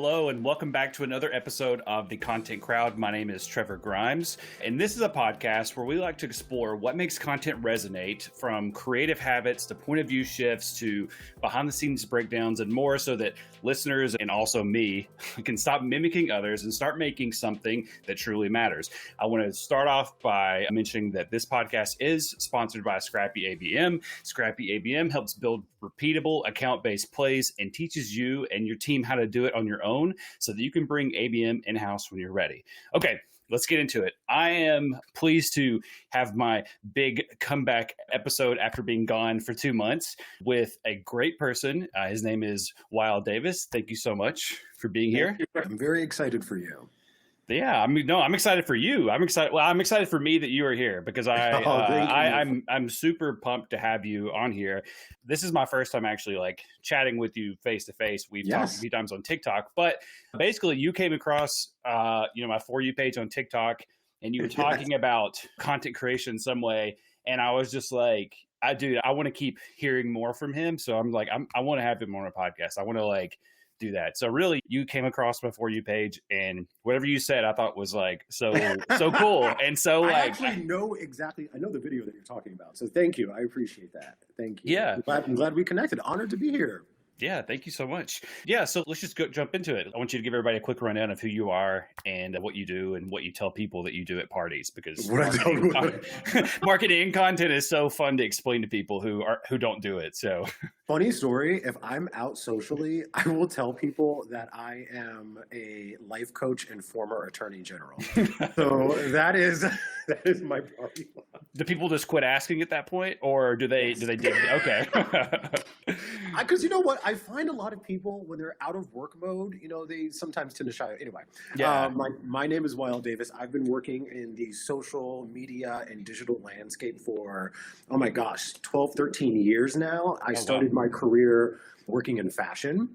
Hello, and welcome back to another episode of The Content Crowd. My name is Trevor Grimes, and this is a podcast where we like to explore what makes content resonate, from creative habits to point of view shifts to behind the scenes breakdowns and more, so that listeners and also me can stop mimicking others and start making something that truly matters. I want to start off by mentioning that this podcast is sponsored by Scrappy ABM. Scrappy ABM helps build repeatable account-based plays and teaches you and your team how to do it on your own so that you can bring ABM in-house when you're ready. Okay, let's get into it. I am pleased to have my big comeback episode after being gone for 2 months with a great person. His name is Wael Davis. Thank you so much for being here. I'm very excited for you. Yeah, I'm excited for you. I'm excited for me that you are here because I'm super pumped to have you on here. This is my first time actually like chatting with you face to face. We've talked a few times on TikTok, but basically you came across my For You page on TikTok, and you were talking about content creation some way, and I was just like, I want to keep hearing more from him. So I'm like, I want to have him on a podcast. I want to do that. So really, you came across my For You page, and whatever you said, I thought was so cool. And so I actually know exactly. I know the video that you're talking about. So thank you. I appreciate that. Thank you. Yeah, I'm glad we connected. Honored to be here. Yeah, thank you so much. Yeah, so let's just jump into it. I want you to give everybody a quick rundown of who you are and what you do and what you tell people that you do at parties, because marketing and content is so fun to explain to people who don't do it. So funny story, if I'm out socially, I will tell people that I am a life coach and former attorney general. So that is my party. Do people just quit asking at that point, or do they dig? Okay. Because you know what? I find a lot of people, when they're out of work mode, they sometimes tend to shy. Anyway, my name is Wael Davis. I've been working in the social media and digital landscape for, 12, 13 years now. I started my career working in fashion.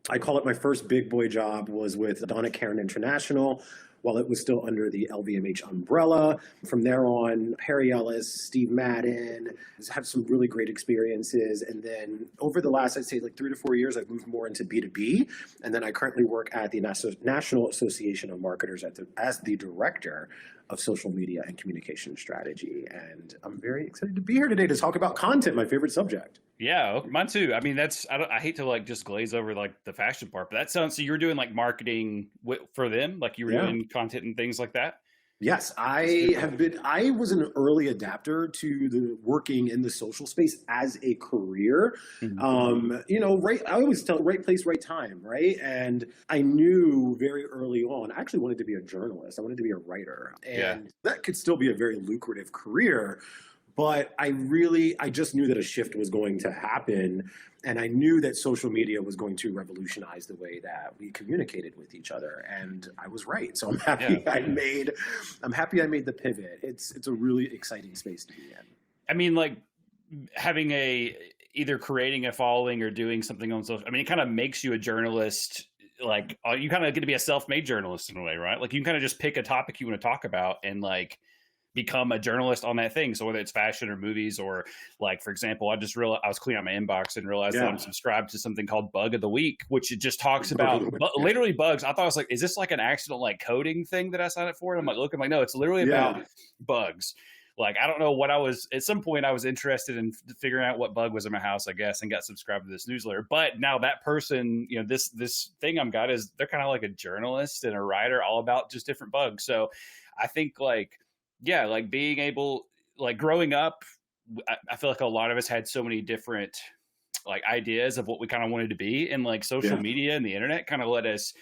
I call it my first big boy job was with Donna Karan International, while it was still under the LVMH umbrella. From there on, Perry Ellis, Steve Madden, had some really great experiences. And then over the last, I'd say 3 to 4 years, I've moved more into B2B. And then I currently work at the National Association of Marketers as the director of social media and communication strategy. And I'm very excited to be here today to talk about content, my favorite subject. Yeah, mine too. I mean, I hate to just glaze over the fashion part, but that sounds, so you're doing marketing for them, you were doing content and things like that? Yes, I was an early adapter to the working in the social space as a career. Mm-hmm. I always tell right place, right time, right? And I knew very early on, I actually wanted to be a journalist. I wanted to be a writer. And that could still be a very lucrative career. But I just knew that a shift was going to happen. And I knew that social media was going to revolutionize the way that we communicated with each other. And I was right. So I'm happy I made the pivot. It's a really exciting space to be in. I mean, having either creating a following or doing something on social, I mean, it kind of makes you a journalist. You kind of get to be a self-made journalist in a way, right? You can kind of just pick a topic you want to talk about and become a journalist on that thing. So whether it's fashion or movies, or for example, I just realized I was cleaning out my inbox and realized that I'm subscribed to something called Bug of the Week, which it just talks about literally bugs. I thought it was is this an accidental coding thing that I signed up for? And I'm looking, no, it's literally about bugs. I don't know what at some point I was interested in figuring out what bug was in my house, I guess, and got subscribed to this newsletter. But now that person, this thing I'm got is they're kind of like a journalist and a writer all about just different bugs. So I think being able, growing up, I feel like a lot of us had so many different ideas of what we kind of wanted to be, and social media and the internet kind of let us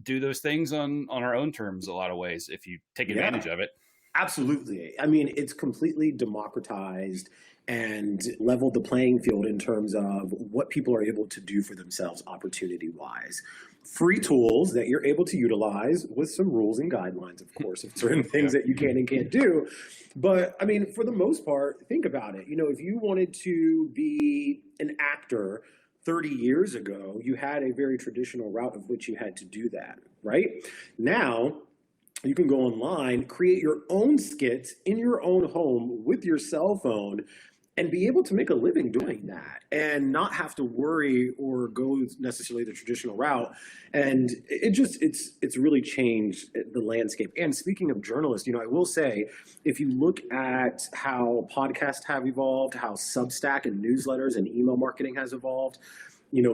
do those things on our own terms a lot of ways if you take advantage of it. Absolutely. I mean, it's completely democratized and leveled the playing field in terms of what people are able to do for themselves opportunity-wise. Free tools that you're able to utilize with some rules and guidelines, of course, of certain things that you can and can't do. But, I mean, for the most part, think about it. If you wanted to be an actor 30 years ago, you had a very traditional route of which you had to do that, right? Now, you can go online, create your own skits in your own home with your cell phone, and be able to make a living doing that and not have to worry or go necessarily the traditional route. And it's really changed the landscape. And speaking of journalists, I will say, if you look at how podcasts have evolved, how Substack and newsletters and email marketing has evolved,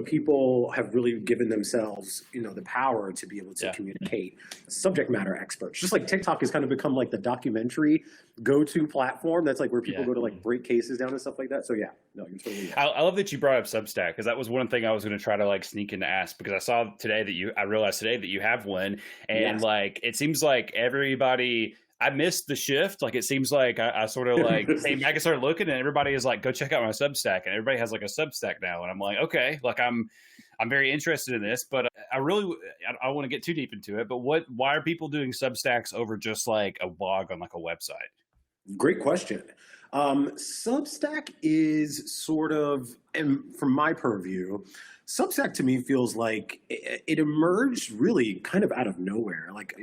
people have really given themselves, the power to be able to communicate subject matter experts. Just like TikTok has kind of become like the documentary go-to platform. That's like where people go to like break cases down and stuff like that. So yeah, no, you're totally right. I love that you brought up Substack, because that was one thing I was going to try to like sneak in to ask, because I realized today that you have one, and like it seems like everybody. I missed the shift. Like, it seems like I sort of like came back and started looking, and everybody is like, go check out my Substack, and everybody has like a Substack now. And I'm like, okay, like I'm very interested in this, but I don't want to get too deep into it. But why are people doing Substacks over just like a blog on like a website? Great question. Substack is sort of, and from my purview, Substack to me feels like it emerged really kind of out of nowhere, like,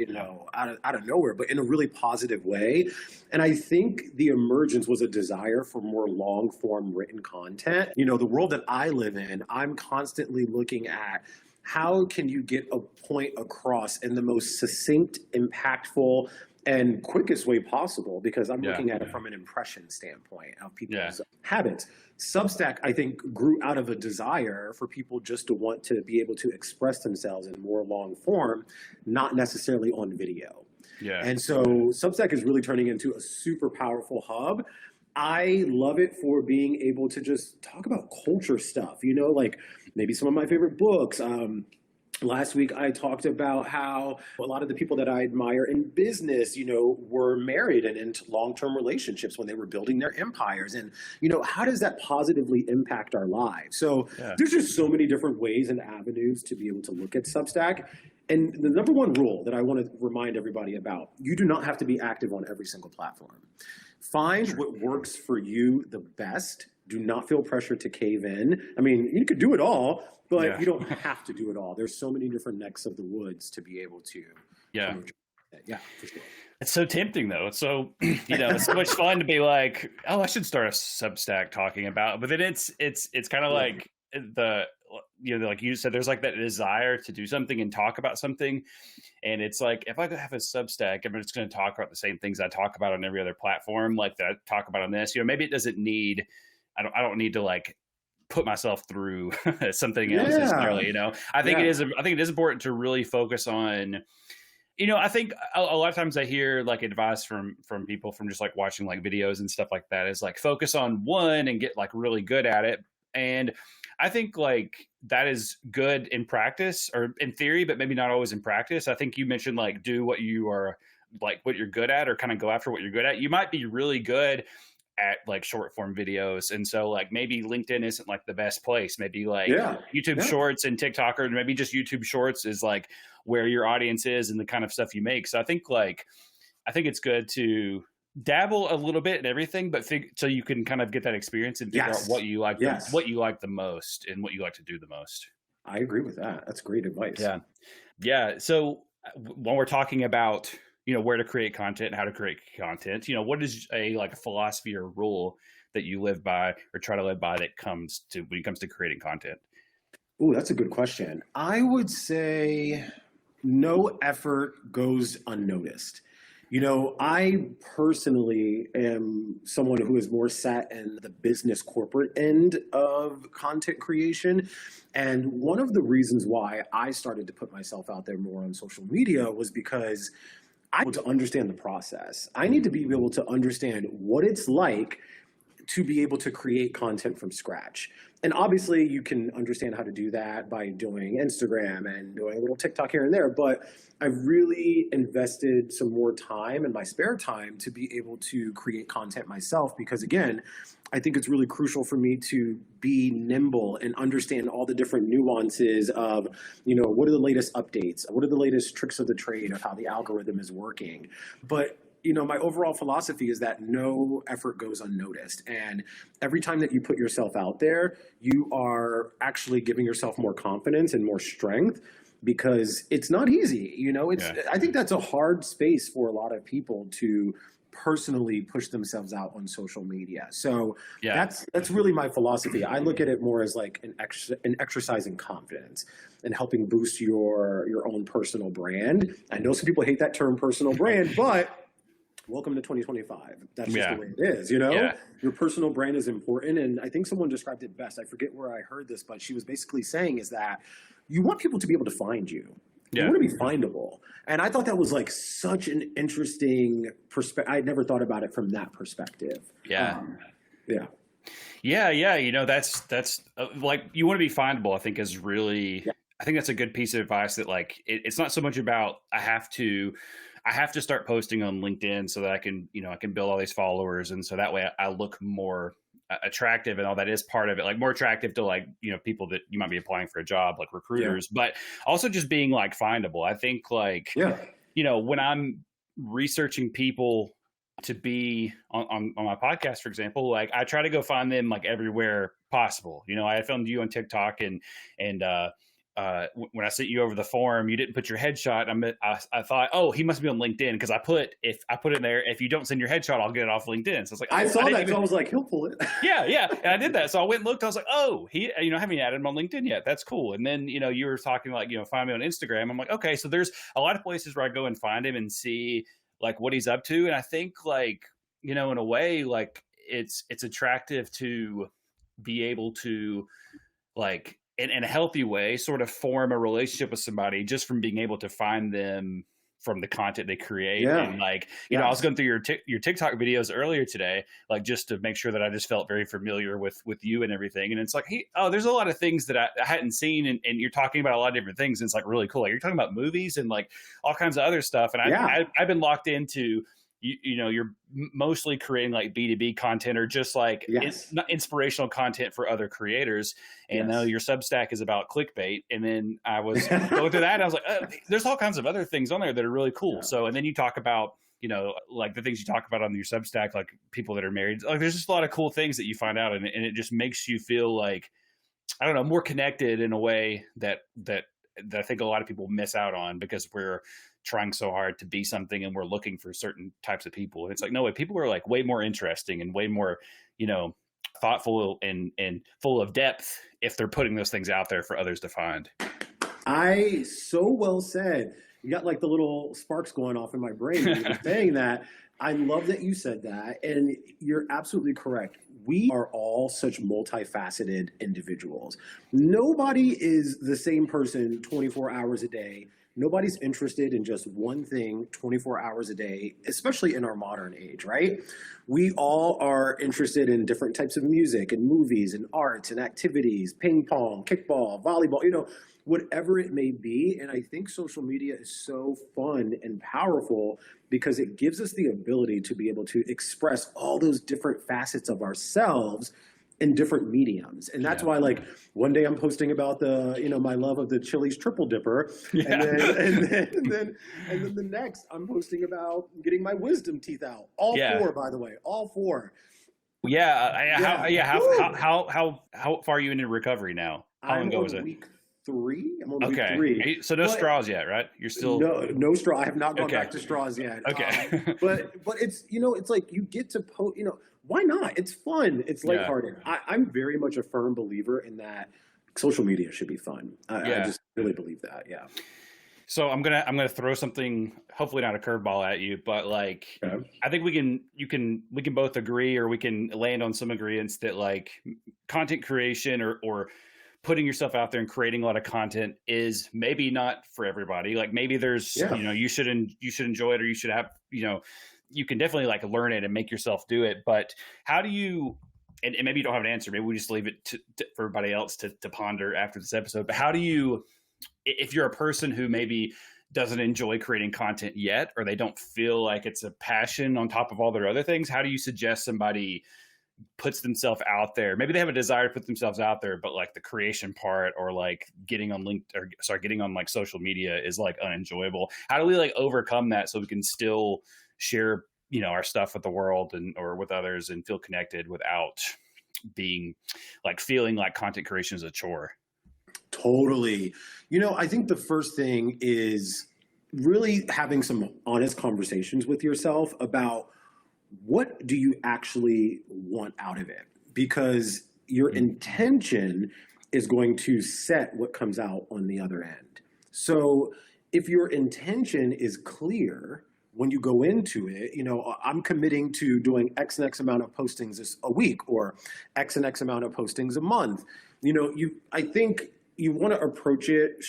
out of nowhere, but in a really positive way. And I think the emergence was a desire for more long form written content. The world that I live in, I'm constantly looking at how can you get a point across in the most succinct, impactful, and quickest way possible, because I'm looking at it from an impression standpoint of people's habits. Substack, I think, grew out of a desire for people just to want to be able to express themselves in more long form, not necessarily on video. Yeah. And so Substack is really turning into a super powerful hub. I love it for being able to just talk about culture stuff, like maybe some of my favorite books. Last week, I talked about how a lot of the people that I admire in business, were married and into long-term relationships when they were building their empires. And, how does that positively impact our lives? So there's just so many different ways and avenues to be able to look at Substack. And the number one rule that I want to remind everybody about, you do not have to be active on every single platform. Find what works for you the best. Do not feel pressure to cave in. I mean, you could do it all, but you don't have to do it all. There's so many different necks of the woods to be able to. Yeah, for sure. It's so tempting, though. It's so, it's so much fun to be like, oh, I should start a Substack talking about. But then it's kind of like like you said, there's like that desire to do something and talk about something. And it's like, if I have a Substack, I'm just going to talk about the same things I talk about on every other platform, like that I talk about on this. Maybe it doesn't need, I don't need to like put myself through something else necessarily. I think it is important to really focus on. I think a lot of times I hear like advice from people from just like watching like videos and stuff like that is like focus on one and get like really good at it. And I think like that is good in practice or in theory, but maybe not always in practice. I think you mentioned like do what you are like what you're good at, or kind of go after what you're good at. You might be really good at like short form videos, and so like maybe LinkedIn isn't like the best place. Maybe like YouTube Shorts and TikTok, or maybe just YouTube Shorts is like where your audience is and the kind of stuff you make. So I think it's good to dabble a little bit in everything, but so you can kind of get that experience and figure out what you like, what you like the most, and what you like to do the most. I agree with that. That's great advice. Yeah. So when we're talking about where to create content and how to create content, what is a philosophy or rule that you live by or try to live by when it comes to creating content? Oh, that's a good question. I would say no effort goes unnoticed. I personally am someone who is more sat in the business corporate end of content creation. And one of the reasons why I started to put myself out there more on social media was because I need to understand the process. I need to be able to understand what it's like to be able to create content from scratch. And obviously you can understand how to do that by doing Instagram and doing a little TikTok here and there, but I've really invested some more time in my spare time to be able to create content myself, because again, I think it's really crucial for me to be nimble and understand all the different nuances of, what are the latest updates? What are the latest tricks of the trade of how the algorithm is working? But my overall philosophy is that no effort goes unnoticed. And every time that you put yourself out there, you are actually giving yourself more confidence and more strength, because it's not easy. I think that's a hard space for a lot of people to personally push themselves out on social media. So Yeah. that's really my philosophy. I look at it more as like an exercise in confidence and helping boost your own personal brand. I know some people hate that term personal brand, but welcome to 2025. That's just the way it is, you know? Yeah. Your personal brand is important. And I think someone described it best. I forget where I heard this, but she was basically saying is that you want people to be able to find you. You want to be findable. And I thought that was like such an interesting perspective. I never thought about it from that perspective. Yeah. Yeah. You know, that's like, you want to be findable, I think is really, I think that's a good piece of advice that like, it's not so much about, I have to start posting on LinkedIn so that I can, you know, I can build all these followers. And so that way I look more attractive, and all that is part of it, like more attractive to like, you know, people that you might be applying for a job, like recruiters, but also just being like findable. I think like, you know, when I'm researching people to be on my podcast, for example, like I try to go find them like everywhere possible. You know, I filmed you on TikTok, and when I sent you over the form, you didn't put your headshot. I thought, oh, he must be on LinkedIn, because I put it in there, if you don't send your headshot, I'll get it off LinkedIn. So it's like, I saw that, because I was like, he'll pull it. Yeah, and I did that. So I went and looked. I was like, oh, he, you know, I haven't added him on LinkedIn yet. That's cool. And then, you know, you were talking like, you know, find me on Instagram. I'm like, okay, so there's a lot of places where I go and find him and see like what he's up to. And I think like, you know, in a way, like it's attractive to be able to like, in a healthy way, sort of form a relationship with somebody just from being able to find them from the content they create. And like, you know, I was going through your TikTok videos earlier today, like just to make sure that I just felt very familiar with you and everything. And it's like, hey, oh, there's a lot of things that I hadn't seen. And you're talking about a lot of different things. And it's like really cool. Like you're talking about movies and like all kinds of other stuff. And I've been locked into, you know, you're mostly creating like B2B content, or just like not inspirational content for other creators. And your Substack is about clickbait. And then I was going through that, and I was like, there's all kinds of other things on there that are really cool. So, and then you talk about, you know, like the things you talk about on your Substack, like people that are married, like there's just a lot of cool things that you find out. And it just makes you feel like, I don't know, more connected in a way that I think a lot of people miss out on, because we're trying so hard to be something and we're looking for certain types of people. And it's like, no way, people are like way more interesting and way more, you know, thoughtful and full of depth if they're putting those things out there for others to find. So well said. You got like the little sparks going off in my brain when you're saying that. I love that you said that. And you're absolutely correct. We are all such multifaceted individuals. Nobody is the same person 24 hours a day. Nobody's interested in just one thing 24 hours a day, especially in our modern age, right? We all are interested in different types of music and movies and arts and activities, ping pong, kickball, volleyball, you know, whatever it may be. And I think social media is so fun and powerful because it gives us the ability to be able to express all those different facets of ourselves in different mediums. And that's why, like, one day I'm posting about the, you know, my love of the Chili's triple dipper. And then the next I'm posting about getting my wisdom teeth out. All four, by the way, all four. How far are you into recovery now? How long ago was it? Week 3. I'm on week 3. So no straws yet, right? You're still no straw. I have not gone back to straws yet. Okay. But it's, you know, it's like you get to post, you know, why not? It's fun. It's lighthearted. I'm very much a firm believer in that social media should be fun. I just really believe that. Yeah. So I'm gonna throw something, hopefully not a curveball at you, but like I think we can both agree, or we can land on some agreements that like content creation or putting yourself out there and creating a lot of content is maybe not for everybody. Like maybe there's you know, you should enjoy it, or you should have, you know, you can definitely like learn it and make yourself do it. But how do you, and maybe you don't have an answer, maybe we just leave it for everybody else to ponder after this episode, but how do you, if you're a person who maybe doesn't enjoy creating content yet, or they don't feel like it's a passion on top of all their other things, how do you suggest somebody puts themselves out there? Maybe they have a desire to put themselves out there, but like the creation part, or like getting on getting on like social media is like unenjoyable. How do we like overcome that so we can still share, you know, our stuff with the world or with others and feel connected without being like feeling like content creation is a chore? Totally. You know, I think the first thing is really having some honest conversations with yourself about what do you actually want out of it? Because your intention is going to set what comes out on the other end. So if your intention is clear when you go into it, I'm committing to doing X and X amount of postings a week, or X and X amount of postings a month. I think you want to approach it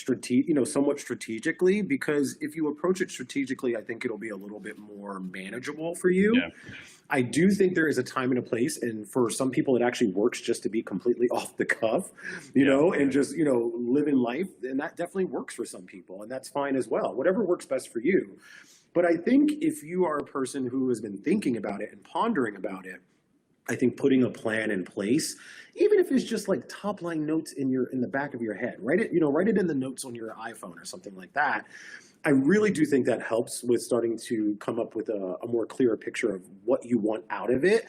somewhat strategically, because if you approach it strategically, I think it'll be a little bit more manageable for you. Yeah. I do think there is a time and a place, and for some people it actually works just to be completely off the cuff, and just, live in life. And that definitely works for some people, and that's fine as well. Whatever works best for you. But I think if you are a person who has been thinking about it and pondering about it, I think putting a plan in place, even if it's just like top line notes in the back of your head, write it in the notes on your iPhone or something like that. I really do think that helps with starting to come up with a more clearer picture of what you want out of it.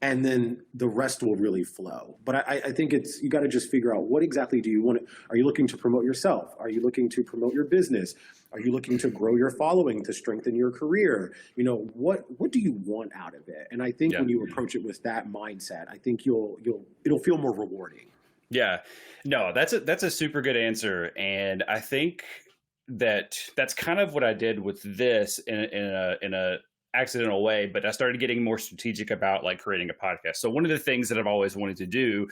And then the rest will really flow. But I think you got to just figure out, what exactly do you want? Are you looking to promote yourself? Are you looking to promote your business? Are you looking to grow your following, to strengthen your career? What do you want out of it? And I think when you approach it with that mindset, I think it'll feel more rewarding. Yeah, no, that's a super good answer. And I think that's kind of what I did with this in a accidental way, but I started getting more strategic about like creating a podcast. So one of the things that I've always wanted to do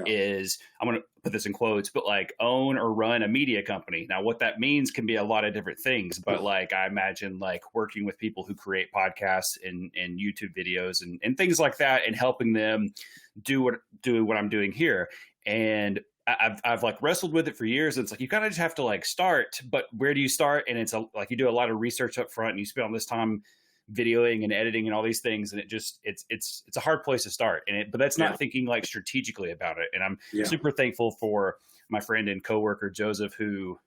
is, I'm going to put this in quotes, but like own or run a media company. Now, what that means can be a lot of different things, but like I imagine like working with people who create podcasts and YouTube videos and things like that, and helping them do what I'm doing here. And I've like wrestled with it for years. It's like, you kind of just have to like start, but where do you start? And it's like, you do a lot of research up front, and you spend all this time videoing and editing and all these things, and it's a hard place to start. But that's not thinking like strategically about it. And I'm super thankful for my friend and coworker Joseph, who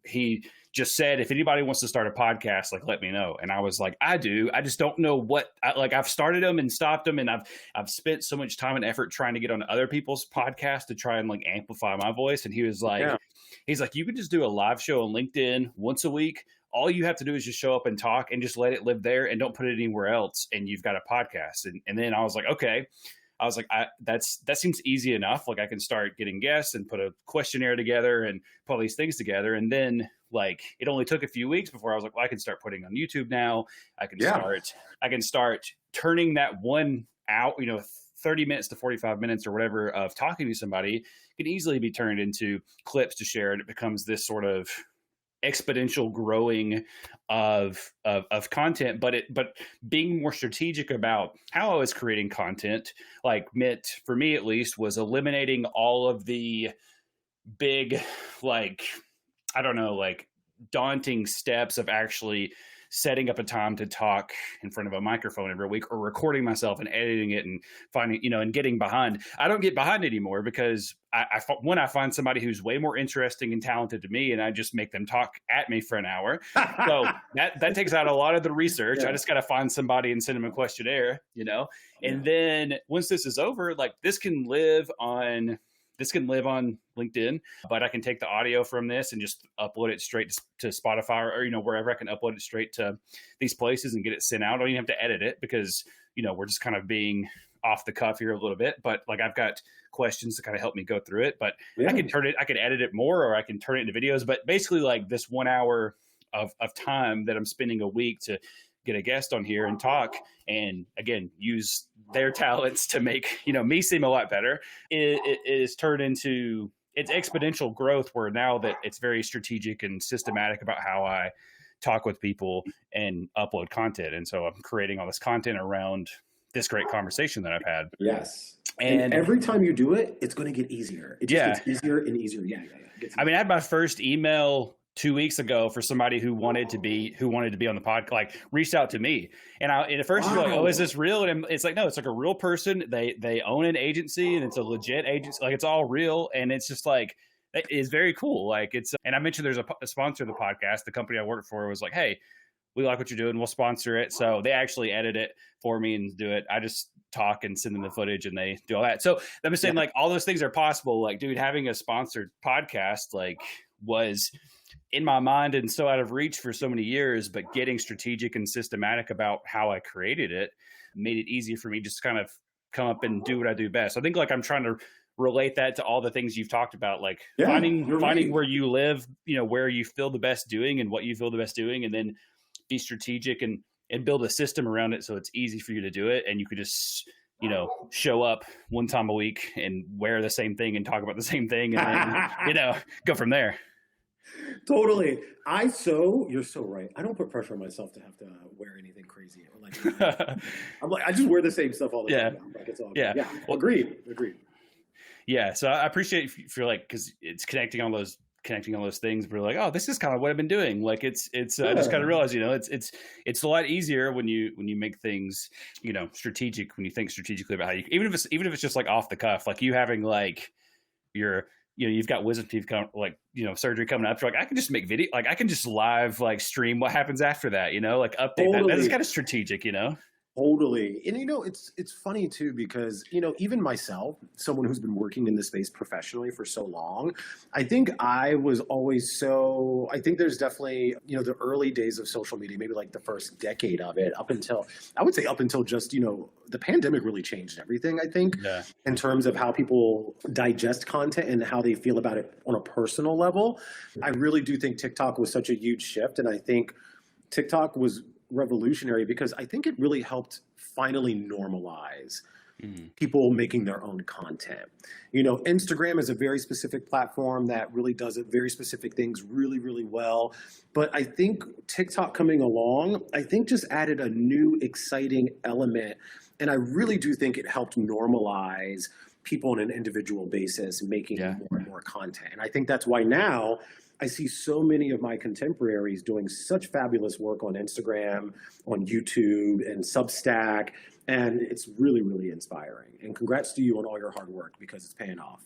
he just said, if anybody wants to start a podcast, like, let me know. And I was like, I just don't know I've started them and stopped them, and I've spent so much time and effort trying to get on other people's podcasts to try and like amplify my voice. And he was like, he's like, you could just do a live show on LinkedIn once a week. All you have to do is just show up and talk, and just let it live there, and don't put it anywhere else, and you've got a podcast. And then I was like, okay. I was like, that seems easy enough. Like, I can start getting guests and put a questionnaire together and put all these things together. And then like, it only took a few weeks before I was like, well, I can start putting on YouTube now. I can start turning that one out, 30 minutes to 45 minutes or whatever of talking to somebody can easily be turned into clips to share. And it becomes this sort of exponential growing of content, but being more strategic about how I was creating content, like, meant for me at least, was eliminating all of the big, like, I don't know, like daunting steps of actually setting up a time to talk in front of a microphone every week, or recording myself and editing it and finding, and getting behind. I don't get behind anymore, because I find somebody who's way more interesting and talented to me, and I just make them talk at me for an hour. So that takes out a lot of the research. I just got to find somebody and send them a questionnaire, and then once this is over, like, this can live on LinkedIn, but I can take the audio from this and just upload it straight to Spotify, or, wherever I can upload it straight to these places and get it sent out. I don't even have to edit it, because, we're just kind of being off the cuff here a little bit, but like, I've got questions to kind of help me go through it, but I can edit it more, or I can turn it into videos. But basically, like, this 1 hour of time that I'm spending a week to get a guest on here and talk, and again, use their talents to make, me seem a lot better, it is turned into, it's exponential growth, where now that it's very strategic and systematic about how I talk with people and upload content. And so I'm creating all this content around this great conversation that I've had. Yes. And every time you do it, it's going to get easier. It just gets easier and easier. Yeah. I mean, I had my first email 2 weeks ago for somebody who wanted to be on the podcast, like, reached out to me. And at first you're like, oh, is this real? And it's like, no, it's like a real person. They own an agency, and it's a legit agency. Like, it's all real. And it's just like, it's very cool. Like, and I mentioned there's a sponsor of the podcast. The company I worked for was like, hey, we like what you're doing, we'll sponsor it. So they actually edit it for me and do it. I just talk and send them the footage, and they do all that. So I'm just saying, like, all those things are possible. Like, dude, having a sponsored podcast, like, was in my mind and so out of reach for so many years, but getting strategic and systematic about how I created it made it easier for me just to kind of come up and do what I do best. I think like I'm trying to relate that to all the things you've talked about, like finding where you live, where you feel the best doing and what you feel the best doing, and then be strategic and build a system around it so it's easy for you to do it. And you could just, show up one time a week and wear the same thing and talk about the same thing and then, go from there. Totally. You're so right. I don't put pressure on myself to have to wear anything crazy. I'm like, I just wear the same stuff all the time. Like it's all good. Yeah. Well, agreed. Yeah. So I appreciate if you're like, cause it's connecting on those things, but we're like, oh, this is kind of what I've been doing. Like I just kind of realized, it's a lot easier when you make things, strategic, when you think strategically about how you, even if it's just like off the cuff, like you having like you've got wisdom teeth surgery coming up. You're like, I can just make video, like I can just live like stream what happens after that, like update that. That is kind of strategic, Totally. And it's funny too, because even myself, someone who's been working in this space professionally for so long, I think I was always I think there's definitely, the early days of social media, maybe like the first decade of it, up until just, the pandemic really changed everything, I think, in terms of how people digest content and how they feel about it on a personal level. I really do think TikTok was such a huge shift. And I think TikTok was revolutionary because I think it really helped finally normalize people making their own content. Instagram is a very specific platform that really does very specific things really, really well. But I think TikTok coming along, I think just added a new exciting element. And I really do think it helped normalize people on an individual basis making more and more content. And I think that's why now I see so many of my contemporaries doing such fabulous work on Instagram, on YouTube, and Substack, and it's really, really inspiring. And congrats to you on all your hard work because it's paying off.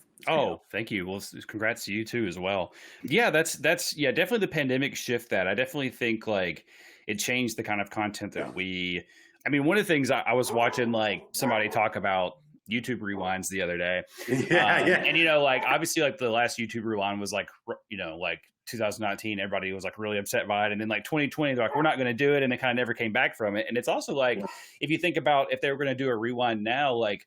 Thank you. Well, congrats to you too as well. Yeah, that's definitely the pandemic shift that. I definitely think like it changed the kind of content that one of the things I was watching like somebody talk about YouTube rewinds the other day. And like obviously like the last YouTube rewind was like 2019, everybody was like really upset by it. And then like 2020, they're like, we're not going to do it. And they kind of never came back from it. And it's also like, if you think about if they were going to do a rewind now, like,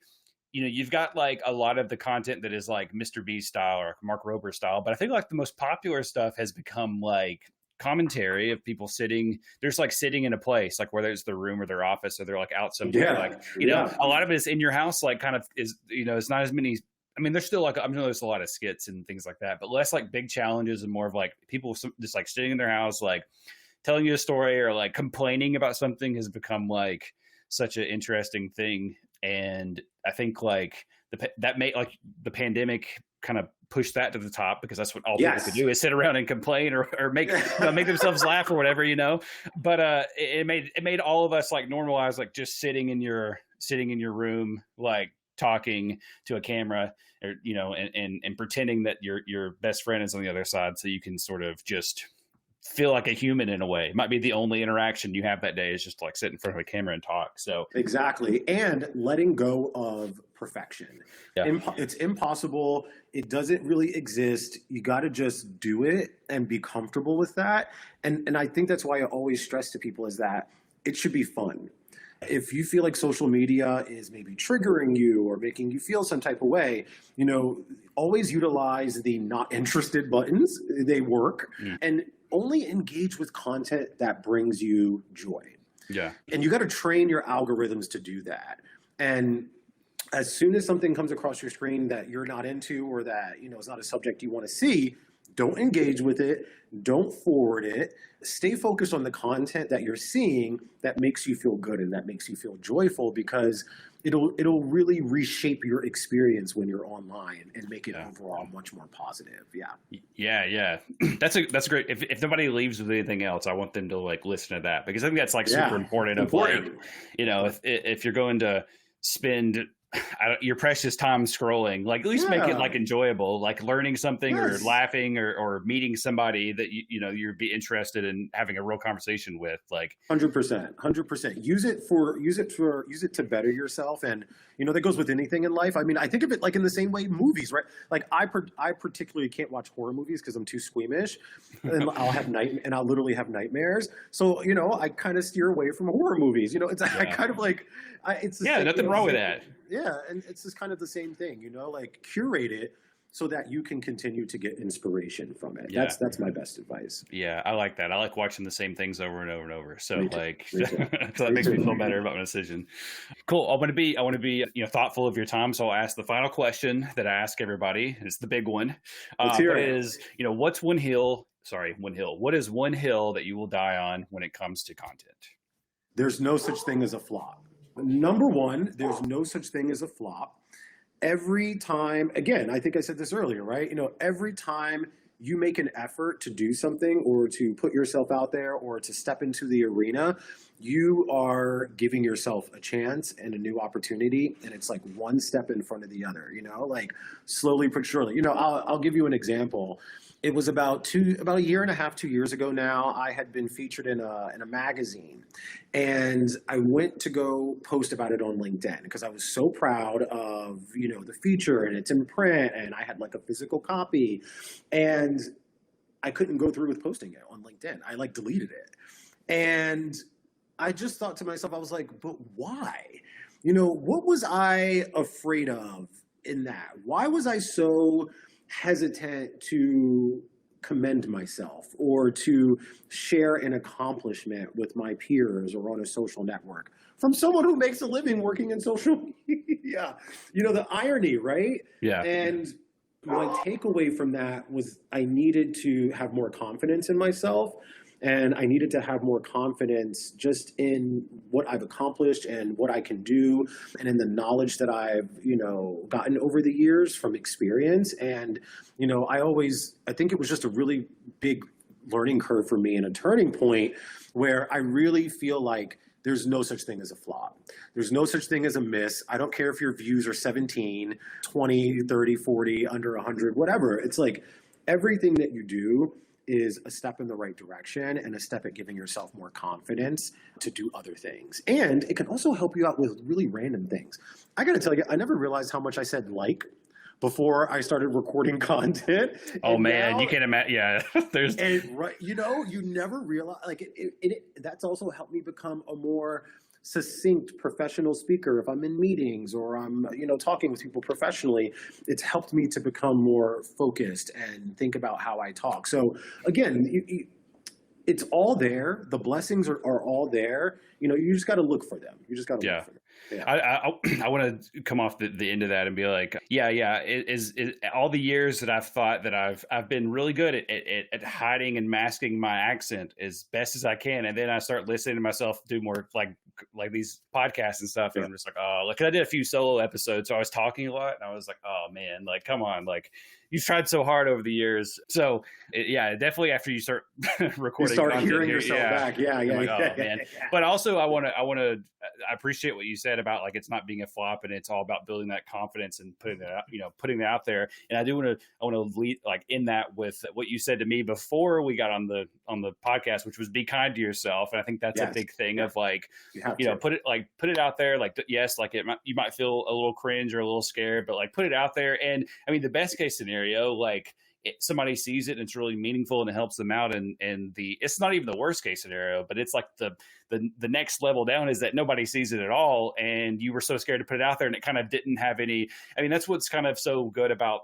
you've got like a lot of the content that is like MrBeast style or Mark Rober style. But I think like the most popular stuff has become like commentary of people sitting in a place, like whether it's their room or their office, or they're like out somewhere, a lot of it is in your house, like kind of is, it's not as many. I mean, there's still like, I know there's a lot of skits and things like that, but less like big challenges and more of like people just like sitting in their house, like telling you a story or like complaining about something has become like such an interesting thing. And I think like that made like the pandemic kind of push that to the top because that's what all people could do is sit around and complain or make make themselves laugh or whatever, But it made all of us like normalize like just sitting in your room, like talking to a camera or and pretending that your best friend is on the other side, so you can sort of just feel like a human in a way. It might be the only interaction you have that day is just like sit in front of a camera and talk. So exactly. And letting go of perfection. It's impossible. It doesn't really exist. You got to just do it and be comfortable with that. And I think that's why I always stress to people is that it should be fun. If you feel like social media is maybe triggering you or making you feel some type of way, always utilize the not interested buttons. They work. And only engage with content that brings you joy. Yeah. And you got to train your algorithms to do that. And as soon as something comes across your screen that you're not into or that, is not a subject you want to see, don't engage with it. Don't forward it. Stay focused on the content that you're seeing that makes you feel good and that makes you feel joyful, because it'll really reshape your experience when you're online and make it overall much more positive. Yeah. That's a great. If nobody leaves with anything else, I want them to like listen to that, because I think that's like super important. Of like, if you're going to spend your precious time scrolling. Like, at least make it Yeah. like enjoyable, like learning something or Yes. laughing or meeting somebody that you'd be interested in having a real conversation with. Like, 100%, 100%. Use it to better yourself, and that goes with anything in life. I mean, I think of it like in the same way movies, right? Like I particularly can't watch horror movies because I'm too squeamish, and I'll literally have nightmares. So I kind of steer away from horror movies. I kind of like, it's the same, nothing wrong with that. Yeah, and it's just kind of the same thing. Like curate it so that you can continue to get inspiration from it. Yeah. That's my best advice. Yeah, I like that. I like watching the same things over and over and over. So like, Me too. so that makes me feel better about my decision. Cool. I want to be thoughtful of your time. So I'll ask the final question that I ask everybody. It's the big one. Let's hear it. Is what's one hill? Sorry, one hill. What is one hill that you will die on when it comes to content? There's no such thing as a flop. Number one, there's no such thing as a flop. Every time, again, I think I said this earlier, right? Every time you make an effort to do something or to put yourself out there or to step into the arena, you are giving yourself a chance and a new opportunity. And it's like one step in front of the other, like slowly but surely. I'll give you an example. It was about a year and a half, 2 years ago now. I had been featured in a magazine, and I went to go post about it on LinkedIn because I was so proud of the feature, and it's in print, and I had like a physical copy, and I couldn't go through with posting it on LinkedIn. I like deleted it, and I just thought to myself, I was like, but why? What was I afraid of in that? Why was I so hesitant to commend myself or to share an accomplishment with my peers or on a social network from someone who makes a living working in social media? The irony, right? Yeah. And my takeaway from that was I needed to have more confidence in myself, and I needed to have more confidence just in what I've accomplished and what I can do, and in the knowledge that I've, gotten over the years from experience. And, I think it was just a really big learning curve for me and a turning point where I really feel like there's no such thing as a flop. There's no such thing as a miss. I don't care if your views are 17, 20, 30, 40, under 100, whatever. It's like everything that you do is a step in the right direction and a step at giving yourself more confidence to do other things. And it can also help you out with really random things. I got to tell you, I never realized how much I said before I started recording content. Oh, and man, now, you can't imagine. Yeah, there's right. You never realize that's also helped me become a more succinct professional speaker. If I'm in meetings or I'm talking with people professionally, it's helped me to become more focused and think about how I talk. So again, it's all there. The blessings are all there. You just got to look for them. You just got to look for them. Yeah. I want to come off the end of that and be like, it is all the years that I've thought that I've been really good at hiding and masking my accent as best as I can, and then I start listening to myself do more like these podcasts and stuff, and I'm just like, oh, look, I did a few solo episodes, so I was talking a lot, and I was like, oh man, like come on, like you've tried so hard over the years. So definitely after you start recording, you start hearing yourself back. Yeah. Like, oh man. But also I appreciate what you said about like it's not being a flop, and it's all about building that confidence and putting that out there. And I want to lead like in that with what you said to me before we got on the podcast, which was be kind to yourself. And I think that's a big thing of like, put it out there. Like, yes, like you might feel a little cringe or a little scared, but like put it out there. And I mean, the best case scenario, like somebody sees it and it's really meaningful and it helps them out. And it's not even the worst case scenario, but it's like the next level down is that nobody sees it at all. And you were so scared to put it out there and it kind of didn't have any, I mean, that's what's kind of so good about,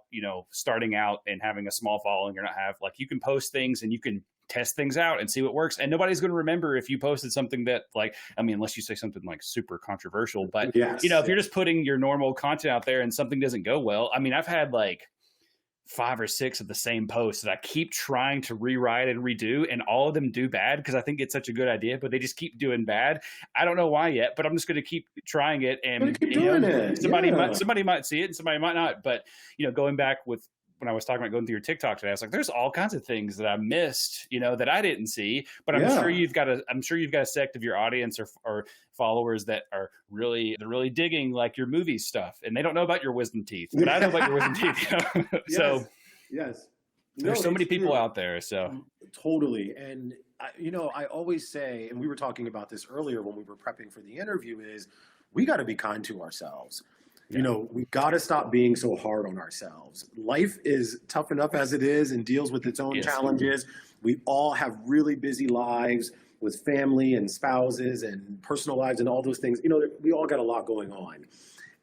starting out and having a small following or not have, like, you can post things and you can test things out and see what works. And nobody's going to remember if you posted something that unless you say something like super controversial, but if you're just putting your normal content out there and something doesn't go well, I mean, I've had like 5 or 6 of the same posts that I keep trying to rewrite and redo, and all of them do bad because I think it's such a good idea, but they just keep doing bad. I don't know why yet, but I'm just going to keep trying it. And keep doing it. Somebody might see it and somebody might not. But going back with when I was talking about going through your TikTok today, I was like, there's all kinds of things that I missed, that I didn't see, but I'm sure you've got a sect of your audience or followers that are really digging like your movie stuff, and they don't know about your wisdom teeth, but I know about your wisdom teeth. So yes. There's so many people out there. So totally. And I always say, and we were talking about this earlier when we were prepping for the interview, is we got to be kind to ourselves. We got to stop being so hard on ourselves. Life is tough enough as it is and deals with its own challenges. We all have really busy lives with family and spouses and personal lives and all those things. We all got a lot going on.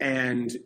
And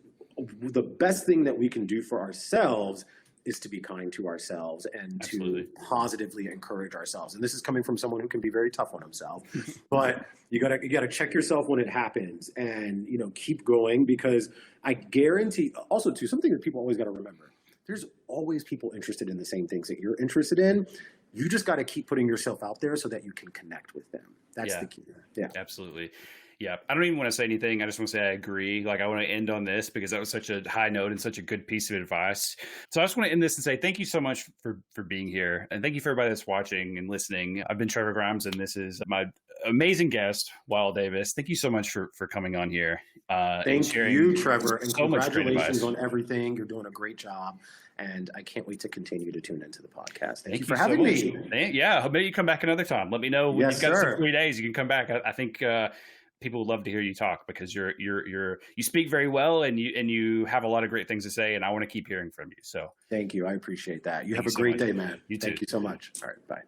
the best thing that we can do for ourselves is to be kind to ourselves and to positively encourage ourselves. And this is coming from someone who can be very tough on himself. But you gotta check yourself when it happens and keep going, because I guarantee also too, something that people always got to remember, there's always people interested in the same things that you're interested in. You just got to keep putting yourself out there so that you can connect with them. That's the key. Yeah, absolutely. Yeah, I don't even want to say anything. I just want to say I agree. Like, I want to end on this because that was such a high note and such a good piece of advice. So I just want to end this and say thank you so much for being here. And thank you for everybody that's watching and listening. I've been Trevor Grimes, and this is my amazing guest, Wael Davis. Thank you so much for coming on here. Thank you, Trevor. And so congratulations on everything. You're doing a great job. And I can't wait to continue to tune into the podcast. Thank you for having me. Yeah, maybe you come back another time. Let me know when you've got some 3 days. You can come back. I think people would love to hear you talk because you speak very well and you have a lot of great things to say, and I want to keep hearing from you. So thank you. I appreciate that. You have a great day, man. You too. Thank you so much. All right. Bye.